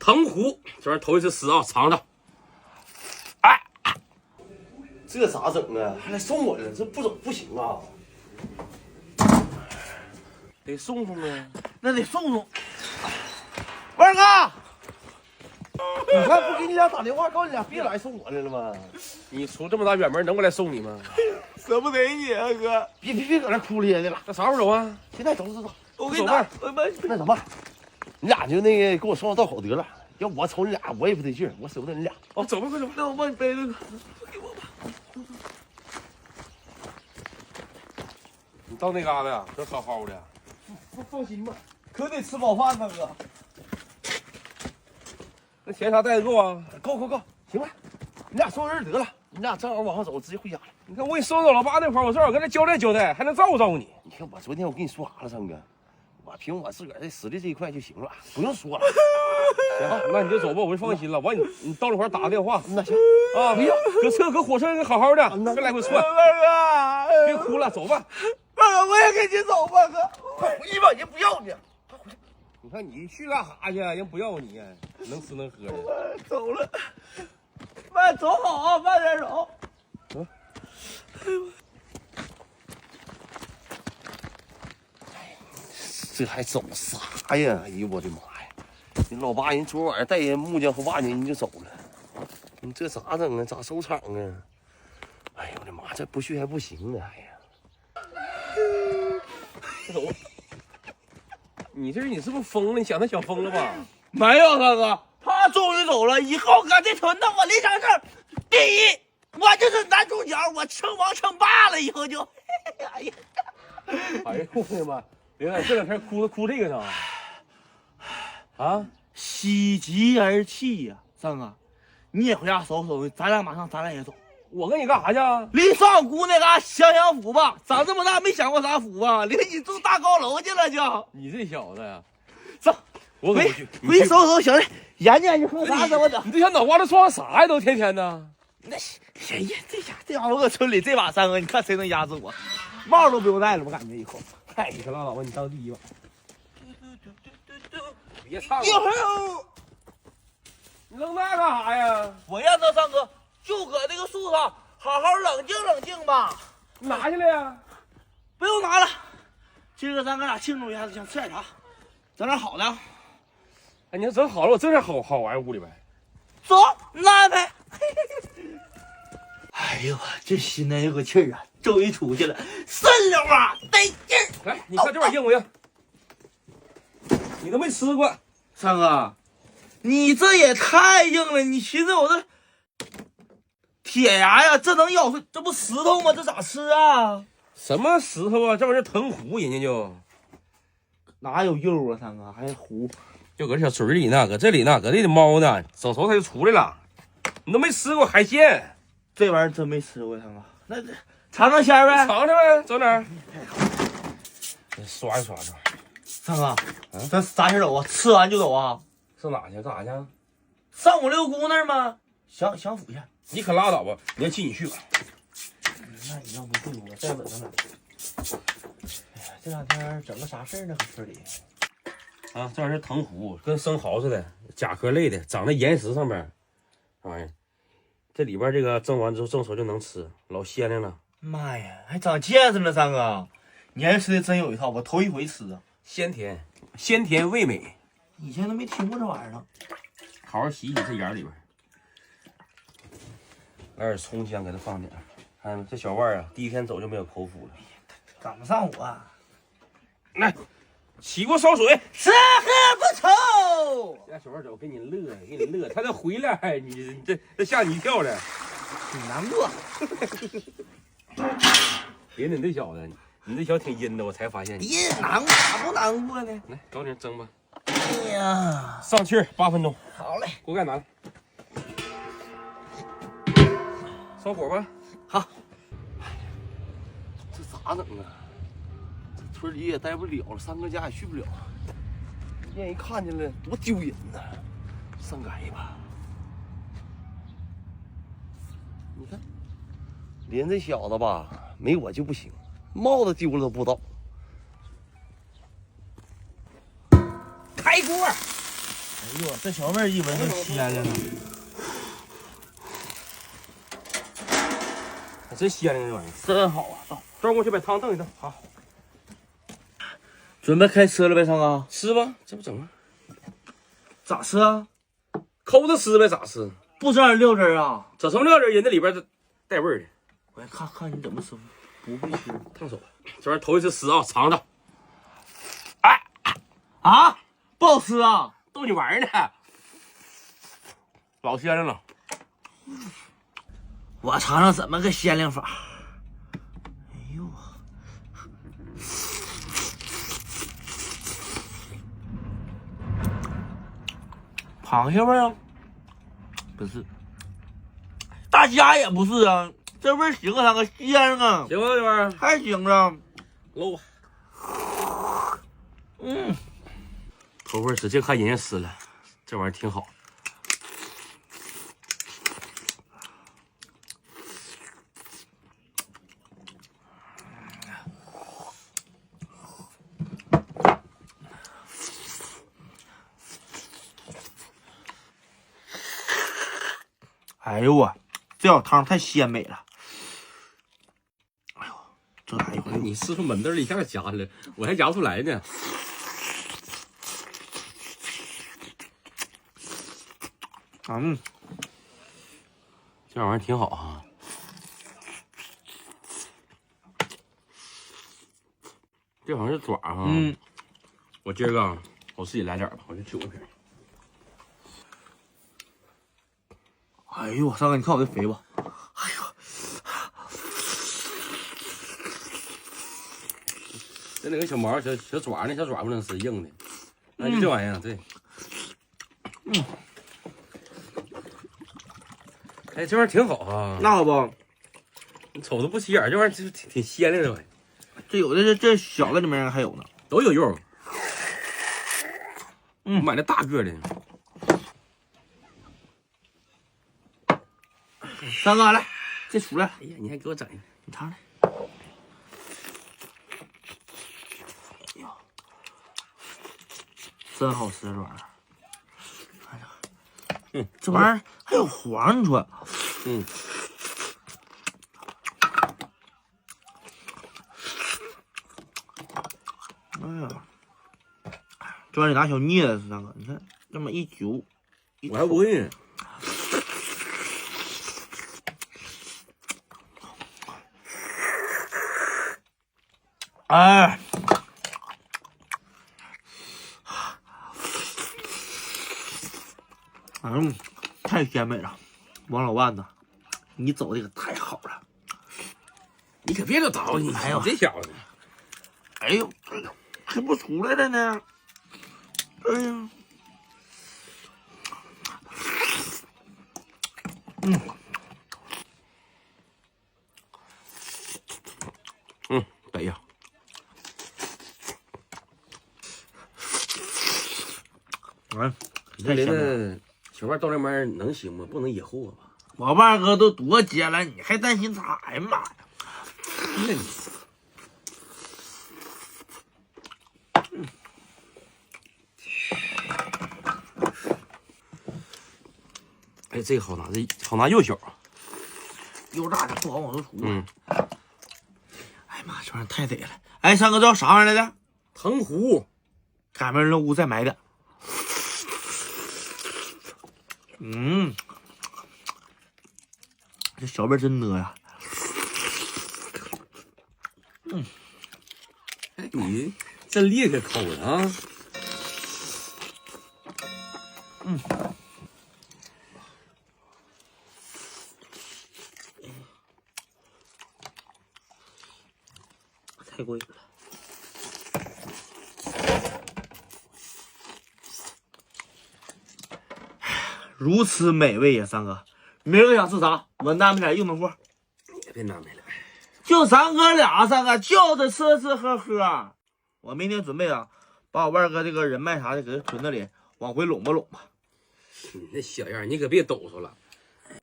藤壶，这玩意头一次吃啊，尝尝。哎，这咋整啊？还来送我了，这不整不行啊！得送送啊，那得送送。万哥，你看不给你俩打电话，告诉你俩别来送我来了吗？你出这么大远门，能过来送你吗？舍不得你啊，哥！别搁那哭咧的了。那啥时候走啊？现在走。我给你打。那怎么办？你俩就那个给我送到道口得了。要我瞅你俩，我也不得劲，我舍不得你俩。哦，走吧，快走。那我帮你背这个，给我吧。你到那嘎达呀，这好好的。放心吧，可得吃饱饭呢，哥。那钱啥带得够啊？够，行了，你俩送人得了，你俩正好往上走，直接回家了。你看我给你送到老爸那块儿，我正好跟他交代，还能照顾你。你看我昨天我跟你说啥了，三哥？我凭我自个儿的实力这一块就行了，不用说了。行，那你就走吧，我就放心了。完，你到那块儿打个电话。那行啊，别搁火车上好好的，别来回窜。二哥，别哭了，走吧。二哥，我也跟你走吧，哥。快回去吧，人不要你。快回去。你看你去干啥去？人不要你，能吃能喝的。走了。慢走好啊，慢点走。这还走啥呀？哎呦我的妈呀！你老爸人昨晚带人木匠和瓦匠人就走了，你这咋整啊？咋收场啊？哎呦我的妈，这不去还不行啊！哎呀，走。你是不是疯了？你想他想疯了吧？没有，大哥，他终于走了。以后搁这屯子我立上证，第一，我就是男主角，我称王称霸了。以后就，哎呀，哎呦我的妈！别这两天哭这个呢？啊，喜极而泣呀，三哥，你也回家收拾收拾，咱俩也走。我跟你干啥去啊？离上姑那嘎享福吧，长这么大没享过啥福吧？领你住大高楼去了就。你这小子呀，走，我可不去。回去收拾收拾，行了，研究研究喝啥怎么整？你这小脑瓜子装啥呀？都天天的。那哎呀，这家伙搁村里这把三哥，你看谁能压制我？帽都不用戴了，我感觉以后。嗨，你可拉倒吧，你当第一吧。别唱了，你扔那干啥呀？我让他三哥就搁这个树上好好冷静冷静吧。拿下来呀？不用拿了，今儿个咱哥俩庆祝一下子，想吃点啥，整点好的。哎，你要整好了，我整点好玩意屋里边。走，那安排。哎呦，这心呢有个气儿啊，终于出去了，顺溜啊，得劲儿。来，你看这玩意硬不硬？你都没吃过。三哥，你这也太硬了！你寻思我这铁牙呀，这能咬碎？这不石头吗？这咋吃啊？什么石头啊？这玩意儿藤壶，人家就哪有肉啊？三哥还糊，就搁这小嘴里呢，搁这里呢，搁这里猫呢，整熟它就出来了。你都没吃过海鲜。这玩意儿真没吃过，三哥。那这尝尝鲜呗，尝尝呗，整点儿。刷一刷这。三哥，咱啥时候走啊？吃完就走啊？上哪去？干啥去？上我六姑那儿吗？享福去。你可拉倒吧！你要进你去吧。那你要不信我再稳上点。哎呀，这两天整个啥事儿呢？搁村里。啊，这玩意儿是藤壶，跟生蚝似的，甲壳类的，长在岩石上边。这玩意儿，这里边这个蒸完之后蒸熟就能吃，老鲜亮了。妈呀，还长见识呢，三哥！你还吃的真有一套，我头一回吃啊。鲜甜味美。以前都没听过这玩意儿呢。好好洗洗这眼里边。来点葱香，给它放点。看见没？这小腕儿啊，第一天走就没有口福了。赶不上我。来，起锅烧水，吃喝不愁。让小腕走，给你乐，他再回来，你这吓你一跳的。挺难过。别你这小子，你这小挺阴的，我才发现你。别难过，咋不难过呢？来，搞点蒸吧。哎呀，上气儿8分钟。好嘞，锅盖拿来。烧火吧。好。这咋整啊？这村里也待不了了，三哥家也去不了，让人看见了多丢人呐！上改吧。你看，连这小子吧，没我就不行，帽子丢了都不知道。开锅！哎呦，这小味儿一闻就鲜了呢。真鲜了这玩意儿，真好啊！走，转过去把汤炖一炖。好，准备开吃了呗，三哥。吃吧，这不整了，咋吃啊？抠着吃呗，咋吃？不整点料汁儿啊？整什么料汁？人这里边这带味儿的。我看看你怎么吃，不会吃。烫手，这玩意儿头一次吃啊，尝尝。啊，不好吃啊！逗你玩呢，老鲜了。我尝尝怎么个鲜亮法。哎呦，螃蟹味啊？不是，大虾也不是啊，这味儿行啊，三哥鲜啊，行吧，这玩意儿太行了。搂吧。头回使劲看人家吃了，这玩意儿挺好。哎呦我，这小汤太鲜美了。哎呦，这咋一会儿？你吃出门道儿一下夹了，我还夹不出来呢。这玩意儿挺好啊。这好像是爪啊。我今儿个我自己来点吧，我就取个瓶。哎呦，三哥，你看我这肥吧？哎这那个小毛小爪，那小爪不能吃硬的，那就这玩意儿，对。哎，这玩意儿挺好啊。那可不，你瞅着不起眼，这玩意儿就挺鲜亮的玩意儿。这有的这小的里面还有呢，都有肉。我买那大个的。三哥来，这出来，哎呀，你还给我整一个，你尝尝。哎呦，真好吃这玩意儿。哎呀，这玩意儿还有黄，你说？哎呀，这玩意儿得拿小镊子吃，三哥，你看这么一揪，我还不会呢。哎，太鲜美了，王老万呐，你走的可太好了。你可别老叨你，哎呦这小子，哎呦，还不出来了呢。哎呀，得呀。你这人呢，小万到那边能行吗？不能野货吧？我万哥都多接了，你还担心啥？哎呀妈呀！那你，哎，这个好拿，这好拿又小。又大的不好往出出。哎呀妈，这玩意儿太得了。哎，三哥，这叫啥玩意儿来着？藤壶。赶明儿那屋再买点。这小味真呢呀。哎，你真厉害，抠的啊！太过瘾了。如此美味呀，三哥！明儿个想吃啥？我安排点硬通货。也别难为了。就咱哥俩，三哥就着吃吃喝喝。我明天准备啊，把我万哥这个人脉啥的给他囤那里，往回拢吧拢吧。你那小样，你可别抖擞了。